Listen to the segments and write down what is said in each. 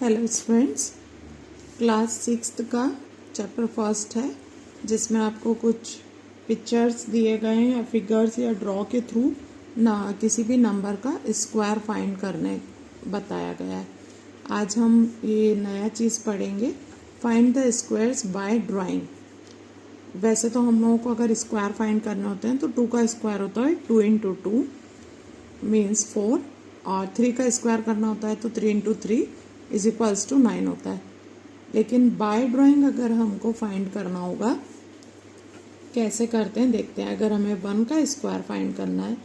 Hello friends, class 6 का chapter first है जिसमें आपको कुछ पिक्चर्स दिए गए हैं या फिगर्स या ड्रॉ के थ्रू ना किसी भी नंबर का स्क्वायर फाइंड करने बताया गया है। आज हम ये नया चीज़ पढ़ेंगे, find the squares by drawing. वैसे तो हम लोगों को अगर स्क्वायर फाइंड करने होते हैं तो 2 का स्क्वायर होता है 2 इंटू 2 मीन्स 4 और 3 का स्क्वायर करना होता है तो 3 इंटू 3 इज इक्वल्स टू 9 होता है। लेकिन बाय ड्राइंग अगर हमको फाइंड करना होगा, कैसे करते हैं देखते हैं। अगर हमें 1 का स्क्वायर फाइंड करना है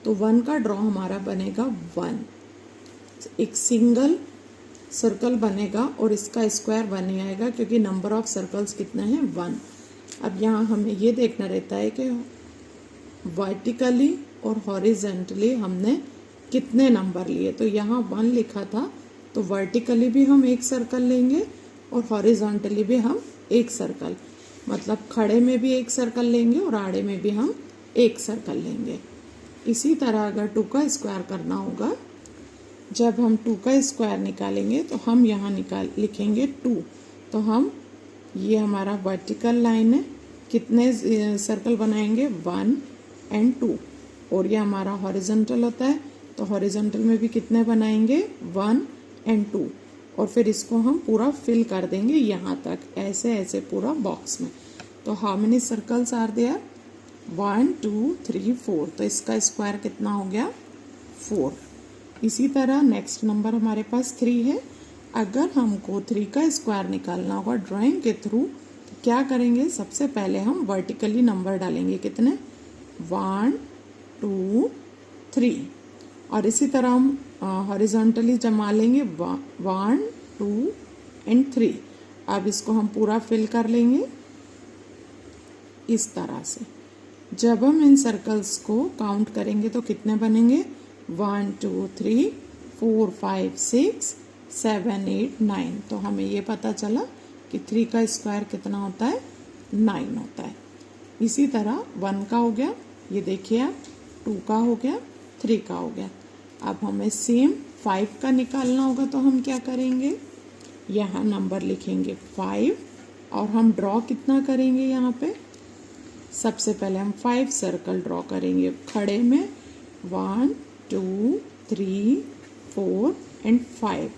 तो 1 का ड्रॉ हमारा बनेगा 1, एक सिंगल सर्कल बनेगा और इसका स्क्वायर 1 ही आएगा क्योंकि नंबर ऑफ सर्कल्स कितने हैं 1। अब यहाँ हमें ये देखना रहता है कि वर्टिकली और हॉरिजेंटली हमने कितने नंबर लिए। तो यहाँ 1 लिखा था तो वर्टिकली भी हम एक सर्कल लेंगे और हॉरिजॉन्टली भी हम एक सर्कल, मतलब खड़े में भी एक सर्कल लेंगे और आड़े में भी हम एक सर्कल लेंगे। इसी तरह अगर 2 का स्क्वायर करना होगा, जब हम 2 का स्क्वायर निकालेंगे तो हम यहाँ लिखेंगे 2। तो हम ये हमारा वर्टिकल लाइन है, कितने सर्कल बनाएंगे 1 एंड 2, और ये हमारा हॉरिजॉन्टल होता है तो हॉरिजॉन्टल में भी कितने बनाएंगे 1 एंड 2, और फिर इसको हम पूरा फिल कर देंगे यहाँ तक, ऐसे ऐसे पूरा बॉक्स में। तो how many circles are there 1 2 3 4, तो इसका स्क्वायर कितना हो गया 4। इसी तरह नेक्स्ट नंबर हमारे पास 3 है। अगर हमको 3 का स्क्वायर निकालना होगा ड्राइंग के थ्रू तो क्या करेंगे, सबसे पहले हम वर्टिकली नंबर डालेंगे, कितने 1 2 3, और इसी तरह हम हॉरिजॉन्टली जमा लेंगे 1 2 एंड 3। अब इसको हम पूरा फिल कर लेंगे इस तरह से। जब हम इन सर्कल्स को काउंट करेंगे तो कितने बनेंगे 1 2 3 4 5 6 7 8 9। तो हमें ये पता चला कि 3 का स्क्वायर कितना होता है 9 होता है। इसी तरह 1 का हो गया, ये देखिए आप, 2 का हो गया, 3 का हो गया। अब हमें सेम 5 का निकालना होगा तो हम क्या करेंगे, यहाँ नंबर लिखेंगे 5 और हम ड्रॉ कितना करेंगे यहाँ पे। सबसे पहले हम 5 सर्कल ड्रॉ करेंगे खड़े में, 1 2 3 4 एंड 5,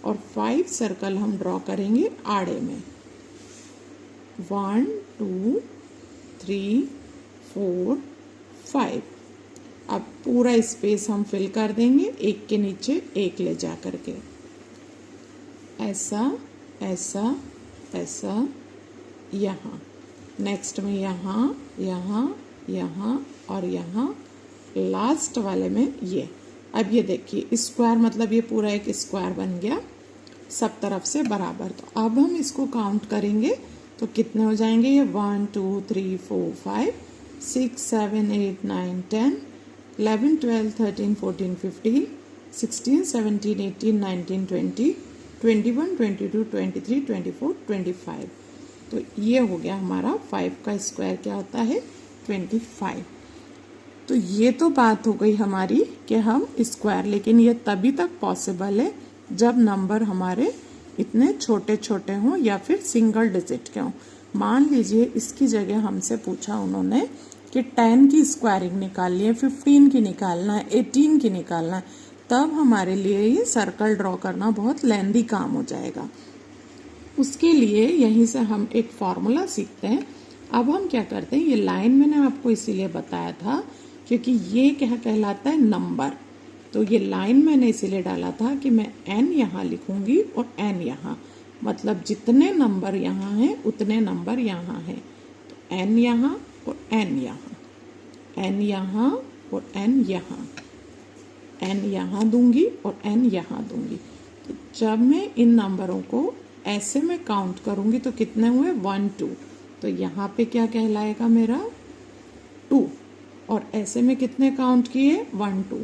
और 5 सर्कल हम ड्रॉ करेंगे आड़े में, 1 2 3 4 5। अब पूरा स्पेस हम फिल कर देंगे एक के नीचे एक ले जा करके, ऐसा ऐसा ऐसा, यहाँ नेक्स्ट में यहाँ यहाँ यहाँ और यहाँ लास्ट वाले में ये। अब ये देखिए स्क्वायर, मतलब ये पूरा एक स्क्वायर बन गया सब तरफ से बराबर। तो अब हम इसको काउंट करेंगे तो कितने हो जाएंगे, ये 1 2 3 4 5 6 7 8 9 10 11 12 13 14 15 16 17 18 19 20 21 22 23 24 25। तो ये हो गया हमारा 5 का स्क्वायर क्या होता है 25। तो ये तो बात हो गई हमारी कि हम स्क्वायर, लेकिन ये तभी तक पॉसिबल है जब नंबर हमारे इतने छोटे छोटे हों या फिर सिंगल डिजिट के हों। मान लीजिए इसकी जगह हमसे पूछा उन्होंने कि 10 की स्क्वायरिंग निकालनी है, 15 की निकालना है, 18 की निकालना है, तब हमारे लिए ये सर्कल ड्रॉ करना बहुत लेंदी काम हो जाएगा। उसके लिए यहीं से हम एक फॉर्मूला सीखते हैं। अब हम क्या करते हैं, ये लाइन मैंने आपको इसीलिए बताया था क्योंकि ये क्या कहलाता है नंबर। तो ये लाइन मैंने इसीलिए डाला था कि मैं n यहाँ लिखूंगी और n यहाँ, मतलब जितने नंबर यहाँ हैं उतने नंबर यहाँ हैं। तो n यहाँ और n यहाँ, n यहाँ और n यहाँ, n यहाँ दूंगी और n यहाँ दूंगी। तो जब मैं इन नंबरों को ऐसे में काउंट करूंगी तो कितने हुए 1 2, तो यहाँ पे क्या कहलाएगा मेरा 2, और ऐसे में कितने काउंट किए 1 2,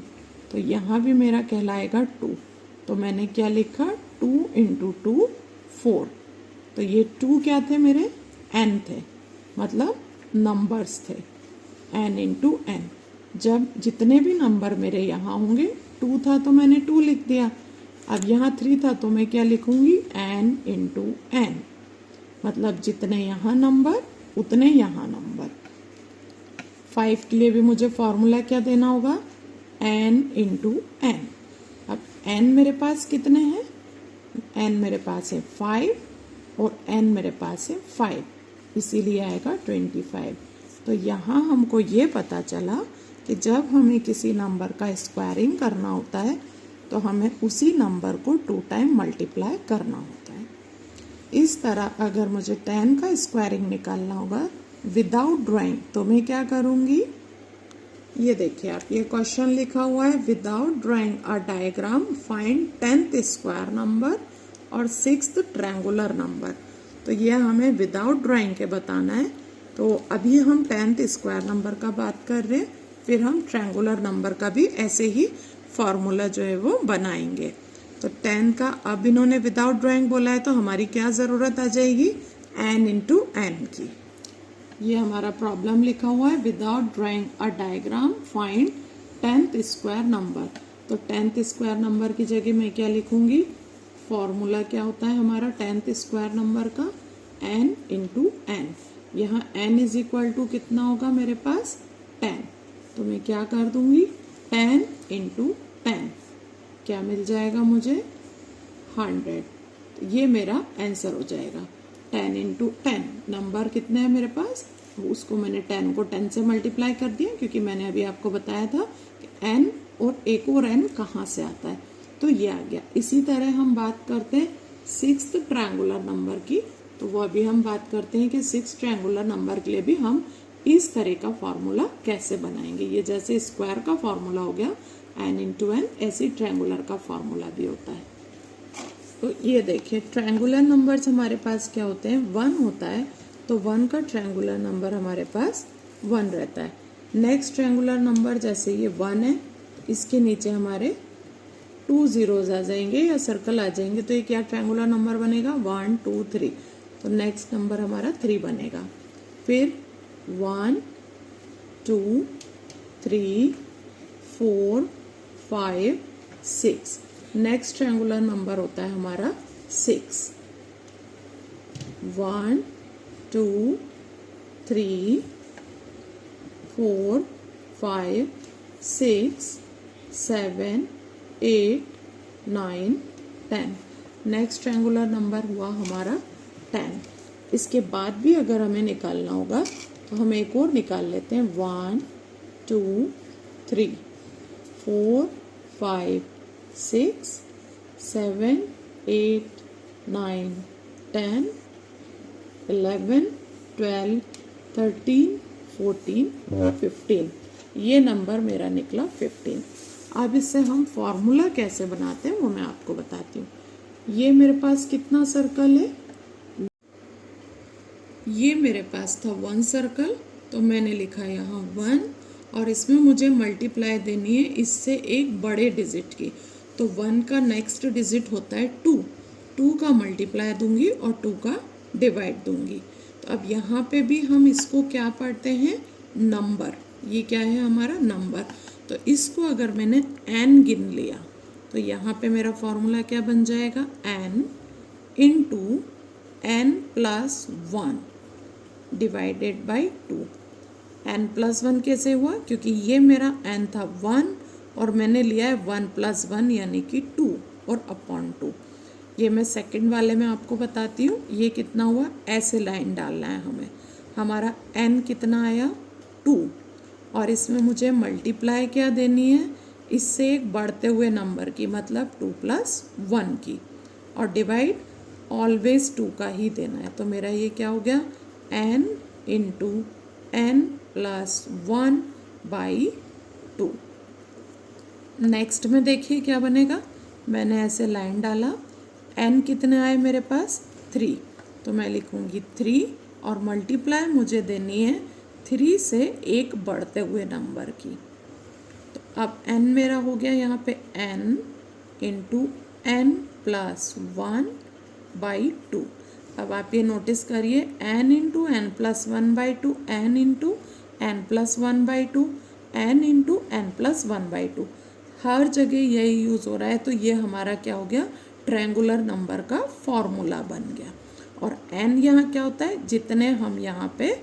तो यहाँ भी मेरा कहलाएगा 2। तो मैंने क्या लिखा 2 इंटू 2 4। तो ये 2 क्या थे मेरे n थे, मतलब नंबर्स थे, n इंटू n। जब जितने भी नंबर मेरे यहाँ होंगे 2 था तो मैंने 2 लिख दिया। अब यहाँ 3 था तो मैं क्या लिखूंगी n इंटू एन, मतलब जितने यहाँ नंबर उतने यहाँ नंबर। 5 के लिए भी मुझे फॉर्मूला क्या देना होगा, n इंटू एन। अब n मेरे पास कितने हैं, n मेरे पास है 5 और n मेरे पास है 5, इसीलिए आएगा 25। तो यहाँ हमको ये पता चला कि जब हमें किसी नंबर का स्क्वायरिंग करना होता है तो हमें उसी नंबर को 2 टाइम मल्टीप्लाई करना होता है। इस तरह अगर मुझे 10 का स्क्वायरिंग निकालना होगा विदाउट ड्राइंग तो मैं क्या करूँगी, ये देखिए आप, ये क्वेश्चन लिखा हुआ है without drawing a diagram find 10th square number और 6th ट्रायंगुलर नंबर। तो ये हमें विदाउट ड्राइंग के बताना है। तो अभी हम 10th स्क्वायर नंबर का बात कर रहे हैं, फिर हम ट्रायंगुलर नंबर का भी ऐसे ही फॉर्मूला जो है वो बनाएंगे। तो 10 का अब इन्होंने विदाउट ड्राइंग बोला है तो हमारी क्या ज़रूरत आ जाएगी, n इंटू एन की। ये हमारा प्रॉब्लम लिखा हुआ है without drawing a diagram find 10th square number. तो 10th स्क्वायर नंबर की जगह मैं क्या लिखूंगी, फॉर्मूला क्या होता है हमारा 10th स्क्वायर नंबर का, n इंटू एन। यहाँ n इज इक्वल टू कितना होगा मेरे पास 10, तो मैं क्या कर दूंगी 10 इंटू 10, क्या मिल जाएगा मुझे 100। तो ये मेरा आंसर हो जाएगा 10 इंटू 10। नंबर कितने हैं मेरे पास, उसको मैंने 10 को 10 से मल्टीप्लाई कर दिया, क्योंकि मैंने अभी आपको बताया था कि n और एक और n कहाँ से आता है, तो ये आ गया। इसी तरह हम बात करते हैं 6th ट्रायंगुलर नंबर की। तो वो अभी हम बात करते हैं कि 6th ट्रायंगुलर नंबर के लिए भी हम इस तरह का फॉर्मूला कैसे बनाएंगे। ये जैसे स्क्वायर का फॉर्मूला हो गया n इंटू एन, ऐसे ट्रायंगुलर का फॉर्मूला भी होता है। तो ये देखिए ट्रायंगुलर नंबर्स हमारे पास क्या होते हैं, 1 होता है, तो 1 का ट्रायंगुलर नंबर हमारे पास 1 रहता है। नेक्स्ट ट्रायंगुलर नंबर जैसे ये 1 है, इसके नीचे हमारे 2 zeros आ जाएंगे या सर्कल आ जाएंगे, तो ये क्या ट्रायंगुलर नंबर बनेगा 1 2 3। तो नेक्स्ट नंबर हमारा 3 बनेगा। फिर 1 2 3 4 5 6, नेक्स्ट ट्रायंगुलर नंबर होता है हमारा 6। 1 2 3 4 5 6 7 8 9 10, नेक्स्ट ट्रायंगुलर नंबर हुआ हमारा 10। इसके बाद भी अगर हमें निकालना होगा तो हम एक और निकाल लेते हैं, 1 2 3 4 5 6 7 8 9 10 11 12 13 14 15, ये नंबर मेरा निकला 15। अब इससे हम फॉर्मूला कैसे बनाते हैं वो मैं आपको बताती हूँ। ये मेरे पास कितना सर्कल है, ये मेरे पास था 1 सर्कल, तो मैंने लिखा यहाँ 1 और इसमें मुझे मल्टीप्लाई देनी है इससे एक बड़े डिजिट की। तो 1 का नेक्स्ट डिजिट होता है 2, 2 का मल्टीप्लाई दूंगी और 2 का डिवाइड दूंगी। तो अब यहाँ पे भी हम इसको क्या पढ़ते हैं, नंबर। ये क्या है हमारा नंबर। तो इसको अगर मैंने n गिन लिया तो यहाँ पे मेरा फॉर्मूला क्या बन जाएगा, n into n plus 1 divided by 2। n plus 1 कैसे हुआ, क्योंकि ये मेरा n था 1 और मैंने लिया है 1 प्लस 1 यानी कि 2 और अपॉन 2। ये मैं सेकंड वाले में आपको बताती हूँ। ये कितना हुआ, ऐसे लाइन डालना है हमें। हमारा n कितना आया 2 और इसमें मुझे मल्टीप्लाई क्या देनी है, इससे एक बढ़ते हुए नंबर की, मतलब 2 प्लस 1 की, और डिवाइड ऑलवेज 2 का ही देना है। तो मेरा ये क्या हो गया, n into n plus 1 by 2। Next में देखिए क्या बनेगा, मैंने ऐसे लाइन डाला, n कितने आए मेरे पास 3, तो मैं लिखूँगी 3 और मल्टीप्लाई मुझे देनी है 3 से एक बढ़ते हुए नंबर की। तो अब n मेरा हो गया यहाँ पे n into n plus 1 by 2। अब आप ये नोटिस करिए, n into n plus 1 by 2, n into n plus 1 by 2, n into n plus 1 by 2। हर जगह यही यूज़ हो रहा है, तो ये हमारा क्या हो गया, ट्रायंगुलर नंबर का फॉर्मूला बन गया। और n यहाँ क्या होता है, जितने हम यहाँ पे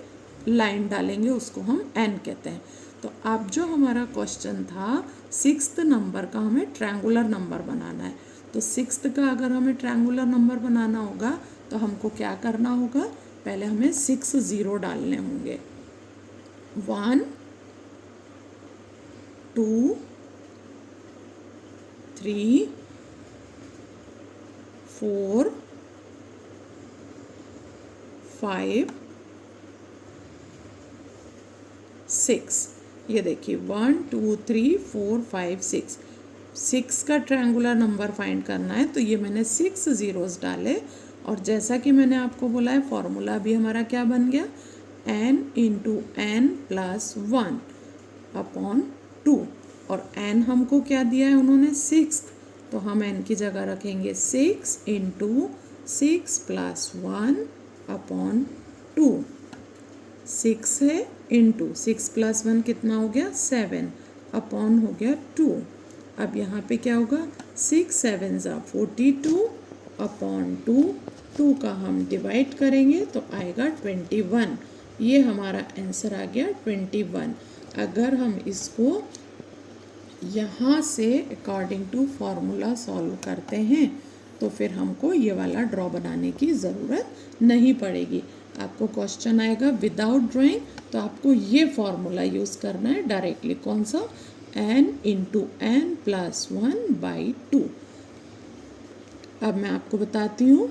लाइन डालेंगे उसको हम n कहते हैं। तो अब जो हमारा क्वेश्चन था 6th नंबर का, हमें ट्रायंगुलर नंबर बनाना है। तो 6th का अगर हमें ट्रायंगुलर नंबर बनाना होगा तो हमको क्या करना होगा, पहले हमें 6 ज़ीरो डालने होंगे। 1 2 3 4 5 6। ये देखिए 1 2 3 4 5 6, 6 का ट्रायंगुलर नंबर फाइंड करना है, तो ये मैंने 6 ज़ीरोज़ डाले। और जैसा कि मैंने आपको बोला है, फॉर्मूला भी हमारा क्या बन गया, n into n plus 1 upon 2। और n हमको क्या दिया है उन्होंने, 6, तो हम n की जगह रखेंगे 6 इंटू 6 प्लस 1 अपॉन 2। 6 है इंटू 6 प्लस 1 कितना हो गया, 7 अपॉन हो गया 2। अब यहाँ पे क्या होगा, 6 7 ज़ा 42 अपॉन 2, 2 का हम डिवाइड करेंगे तो आएगा 21। ये हमारा आंसर आ गया 21। अगर हम इसको यहाँ से अकॉर्डिंग टू फॉर्मूला सॉल्व करते हैं तो फिर हमको ये वाला ड्रॉ बनाने की ज़रूरत नहीं पड़ेगी। आपको क्वेश्चन आएगा विदाउट ड्राइंग, तो आपको ये फॉर्मूला यूज़ करना है डायरेक्टली। कौन सा, n इंटू n प्लस 1/2। अब मैं आपको बताती हूँ।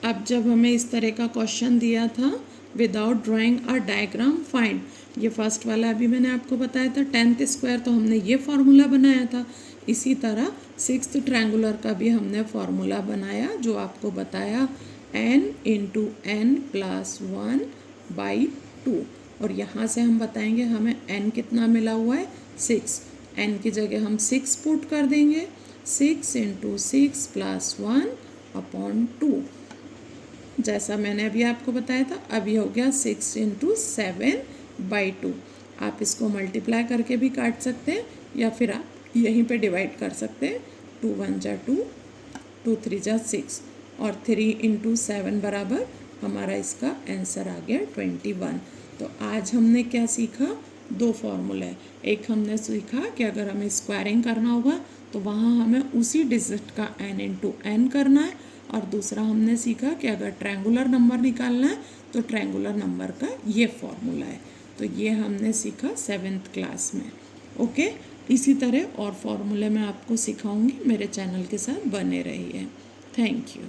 अब जब हमें इस तरह का क्वेश्चन दिया था without drawing a diagram find, ये फर्स्ट वाला अभी मैंने आपको बताया था 10th स्क्वायर, तो हमने ये फार्मूला बनाया था। इसी तरह 6th ट्रायंगुलर का भी हमने फार्मूला बनाया, जो आपको बताया n इंटू n प्लस 1/2। और यहाँ से हम बताएंगे हमें n कितना मिला हुआ है, 6। n की जगह हम 6 पुट कर देंगे, 6 इंटू 6 प्लस 1 अपॉन 2। जैसा मैंने अभी आपको बताया था, अभी हो गया 6 इंटू 7/2। आप इसको मल्टीप्लाई करके भी काट सकते हैं या फिर आप यहीं पे डिवाइड कर सकते हैं। 2 1 जा 2, 2 3 जा 6 और 3 इंटू 7 बराबर हमारा इसका आंसर आ गया 21। तो आज हमने क्या सीखा, 2 फॉर्मूले। एक हमने सीखा कि अगर हमें स्क्वायरिंग करना होगा तो वहाँ हमें उसी डिजिट का n इंटू n करना है। और दूसरा हमने सीखा कि अगर ट्रायंगुलर नंबर निकालना है तो ट्रायंगुलर नंबर का ये फॉर्मूला है। तो ये हमने सीखा 7th क्लास में। ओके, इसी तरह और फॉर्मूले मैं आपको सिखाऊंगी, मेरे चैनल के साथ बने रहिए। Thank you.